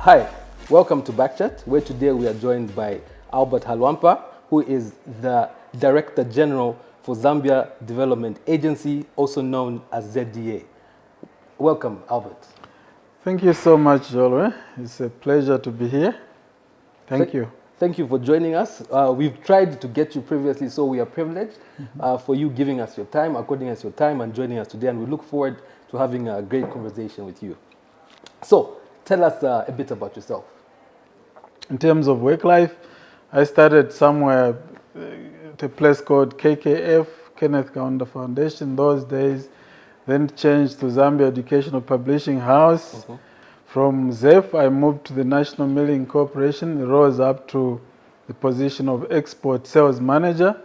Hi, welcome to BackChat, where today we are joined by Albert Halwampa, who is the Director General for Zambia Development Agency, also known as ZDA. Welcome, Albert. Thank you so much, Jolwe. It's a pleasure to be here. Thank you. Thank you for joining us. We've tried to get you previously, so we are privileged for you giving us your time, according us your time, and joining us today. And we look forward to having a great conversation with you. So, tell us a bit about yourself. In terms of work life, I started somewhere at a place called KKF, Kenneth Kaunda Foundation, those days, then changed to Zambia Educational Publishing House. From ZEF, I moved to the National Milling Corporation, rose up to the position of Export Sales Manager.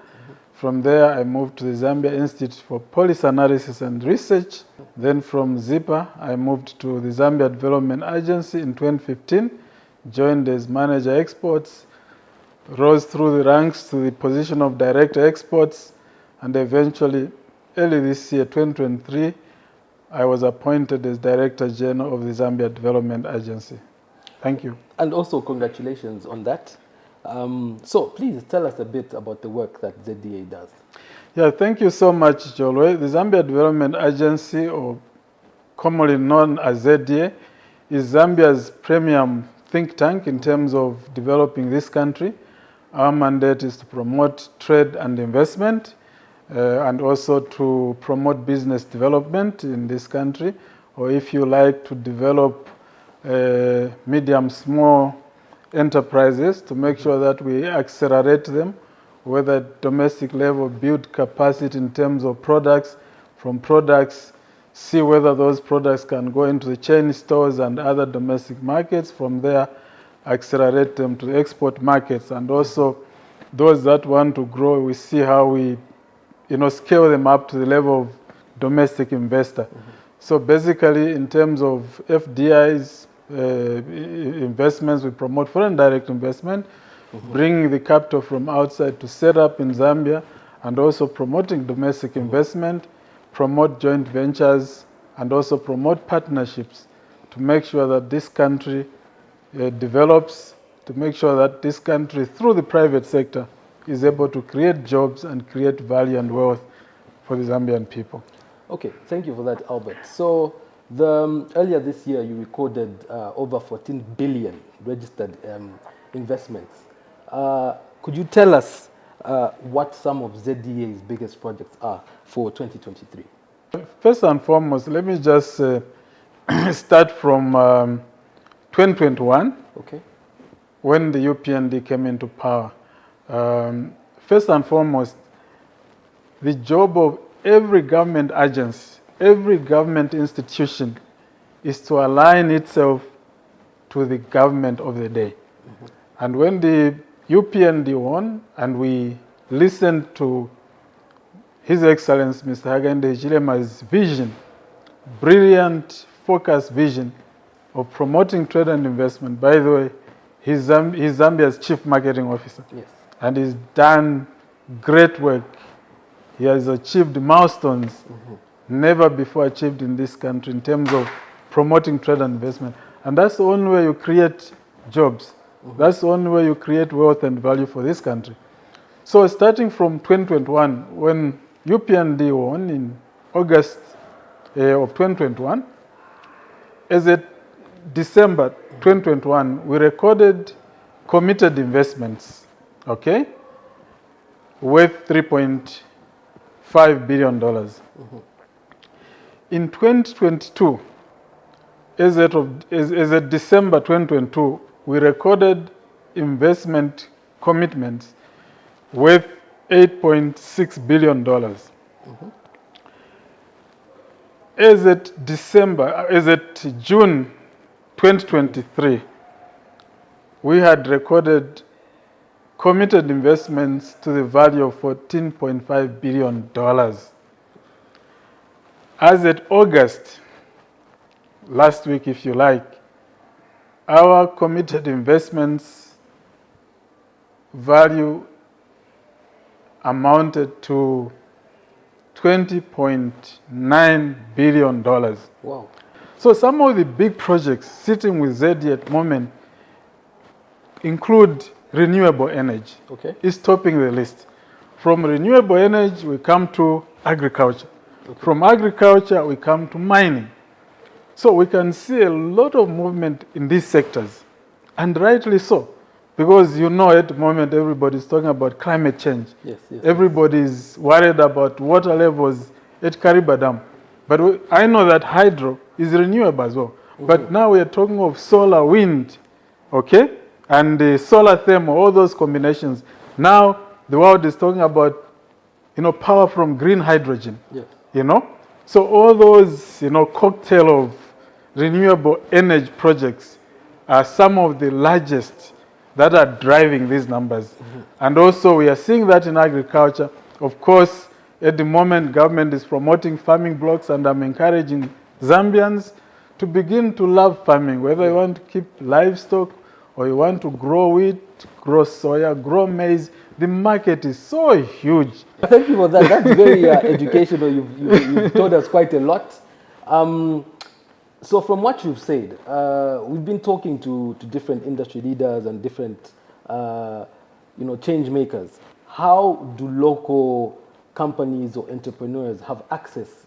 From there, I moved to the Zambia Institute for Policy Analysis and Research. Then from ZIPA, I moved to the Zambia Development Agency in 2015, joined as Manager Exports, rose through the ranks to the position of Director Exports, and eventually, early this year, 2023, I was appointed as Director General of the Zambia Development Agency. Thank you. And also, congratulations on that. So please tell us a bit about the work that ZDA does. Yeah, thank you so much, Jolwe. The Zambia Development Agency, or commonly known as ZDA, is Zambia's premium think tank in terms of developing this country. Our mandate is to promote trade and investment, and also to promote business development in this country, or if you like, to develop medium, small enterprises to make sure that we accelerate them, whether at domestic level, build capacity in terms of products, from products, see whether those products can go into the chain stores and other domestic markets, from there, accelerate them to the export markets, and also those that want to grow, we see how we scale them up to the level of domestic investor. So basically, in terms of FDIs, investments, we promote foreign direct investment, bringing the capital from outside to set up in Zambia, and also promoting domestic investment, promote joint ventures, and also promote partnerships to make sure that this country develops, to make sure that this country, through the private sector, is able to create jobs and create value and wealth for the Zambian people. Okay, thank you for that, Albert. So, earlier this year, you recorded over 14 billion registered investments. Could you tell us what some of ZDA's biggest projects are for 2023? First and foremost, let me just start from 2021, okay, when the UPND came into power. First and foremost, the job of every government agency, every government institution is to align itself to the government of the day. And when the UPND won and we listened to His Excellency Mr. Hakainde Hichilema's vision, brilliant, focused vision of promoting trade and investment. By the way, he's Zambia's Chief Marketing Officer. yes, And he's done great work. He has achieved milestones never before achieved in this country in terms of promoting trade and investment. And that's the only way you create jobs. That's the only way you create wealth and value for this country. So starting from 2021, when UPND won in August of 2021, as of December 2021, we recorded committed investments, okay, worth $3.5 billion. In 2022, as of December 2022, we recorded investment commitments worth $8.6 billion. As of June 2023, we had recorded committed investments to the value of $14.5 billion. As of August, last week if you like, our committed investments value amounted to $20.9 billion. wow. So some of the big projects sitting with ZD at the moment include renewable energy. Okay. It's topping the list. From renewable energy, we come to agriculture. Okay. From agriculture, we come to mining. So we can see a lot of movement in these sectors, and rightly so, because you know at the moment everybody's talking about climate change. Yes, yes. Everybody's worried about water levels at Kariba Dam. But I know that hydro is renewable as well. But now we are talking of solar, wind, okay? And the solar thermal, all those combinations. Now the world is talking about, power from green hydrogen. Yes. So all those, cocktail of renewable energy projects are some of the largest that are driving these numbers. And also we are seeing that in agriculture. Of course, at the moment, government is promoting farming blocks, and I'm encouraging Zambians to begin to love farming, whether you want to keep livestock or you want to grow wheat, grow soya, grow maize. The market is so huge. Thank you for that. That's very educational. You've told us quite a lot. So from what you've said, we've been talking to different industry leaders and different change makers. How do local companies or entrepreneurs have access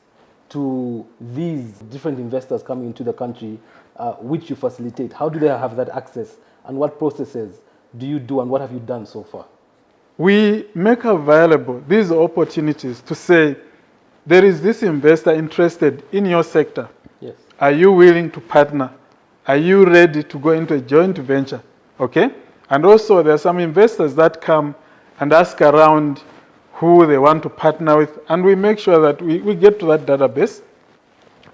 to these different investors coming into the country, which you facilitate? How do they have that access, and what processes do you do, and what have you done so far? We make available these opportunities to say, there is this investor interested in your sector. Yes. Are you willing to partner? Are you ready to go into a joint venture? Okay? And also there are some investors that come and ask around who they want to partner with, and we make sure that we get to that database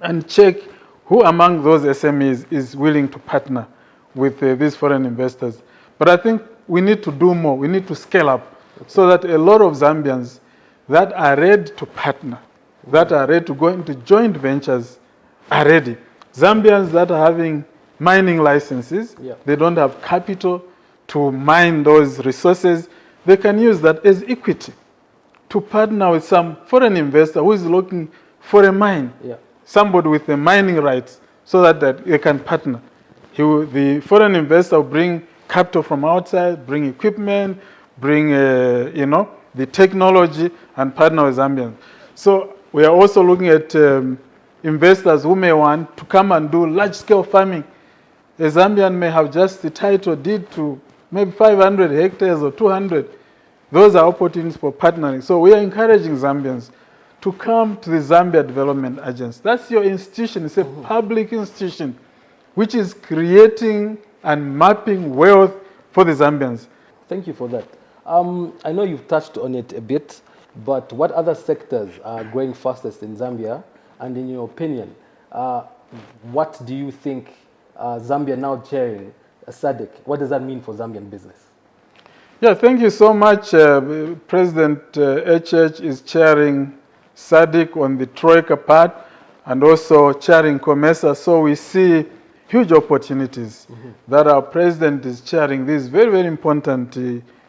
and check who among those SMEs is willing to partner with these foreign investors. But I think we need to do more. We need to scale up so that a lot of Zambians that are ready to partner, that are ready to go into joint ventures are ready. Zambians that are having mining licenses, they don't have capital to mine those resources, they can use that as equity to partner with some foreign investor who is looking for a mine, somebody with the mining rights, so that they can partner. The foreign investor will bring capital from outside, bring equipment, bring the technology, and partner with Zambians. So we are also looking at investors who may want to come and do large-scale farming. A Zambian may have just the title deed to maybe 500 hectares or 200. Those are opportunities for partnering. So we are encouraging Zambians to come to the Zambia Development Agency. That's your institution. It's a public institution which is creating and mapping wealth for the Zambians. Thank you for that. I know you've touched on it a bit, but what other sectors are growing fastest in Zambia? And in your opinion, what do you think Zambia now chairing SADC, what does that mean for Zambian business? Yeah, thank you so much. President HH is chairing SADC on the Troika part and also chairing COMESA. So we see huge opportunities that our president is chairing these very, very important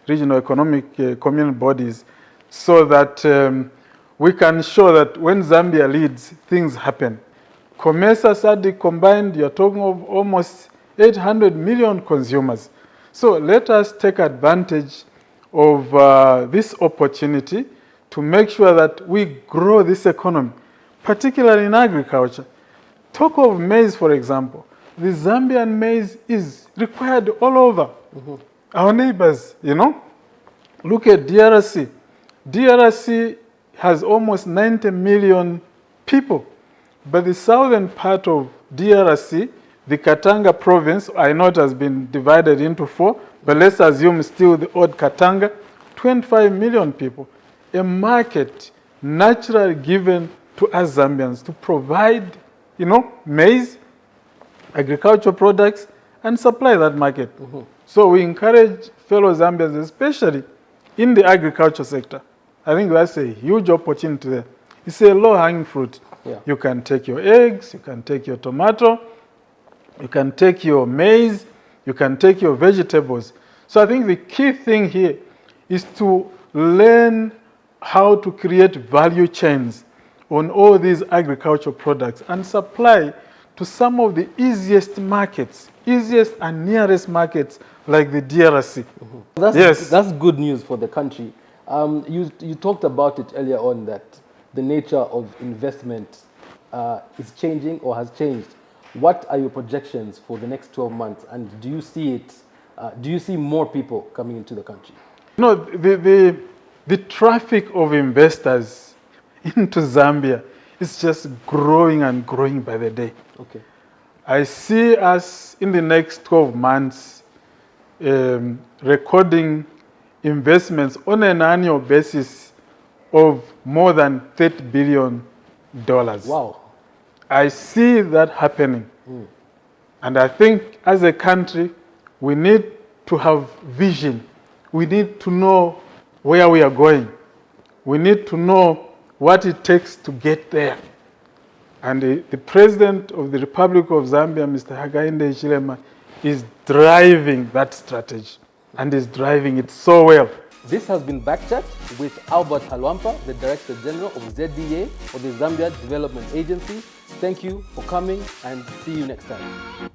regional economic communal bodies, so that we can show that when Zambia leads, things happen. COMESA, SADC combined, you're talking of almost 800 million consumers. So let us take advantage of this opportunity to make sure that we grow this economy, particularly in agriculture. Talk of maize, for example. The Zambian maize is required all over. Our neighbors, look at DRC. DRC has almost 90 million people, but the southern part of DRC, the Katanga province, I know it has been divided into 4, but let's assume still the old Katanga, 25 million people. A market naturally given to us Zambians to provide, maize, agricultural products, and supply that market. So we encourage fellow Zambians, especially in the agriculture sector. I think that's a huge opportunity there. It's a low-hanging fruit. You can take your eggs, you can take your tomato, you can take your maize, you can take your vegetables. So I think the key thing here is to learn how to create value chains on all these agricultural products and supply to some of the easiest markets, easiest and nearest markets like the DRC. That's good news for the country. You talked about it earlier on that the nature of investment is changing or has changed. What are your projections for the next 12 months, and do you see it? Do you see more people coming into the country? No, the traffic of investors into Zambia is just growing and growing by the day. Okay. I see us in the next 12 months recording investments on an annual basis of more than $30 billion. Wow. I see that happening. And I think as a country, we need to have vision. We need to know where we are going. We need to know what it takes to get there. And the President of the Republic of Zambia, Mr. Hakainde Hichilema, is driving that strategy and is driving it so well. This has been BackChat with Albert Halwampa, the Director General of ZDA, or the Zambia Development Agency. Thank you for coming, and see you next time.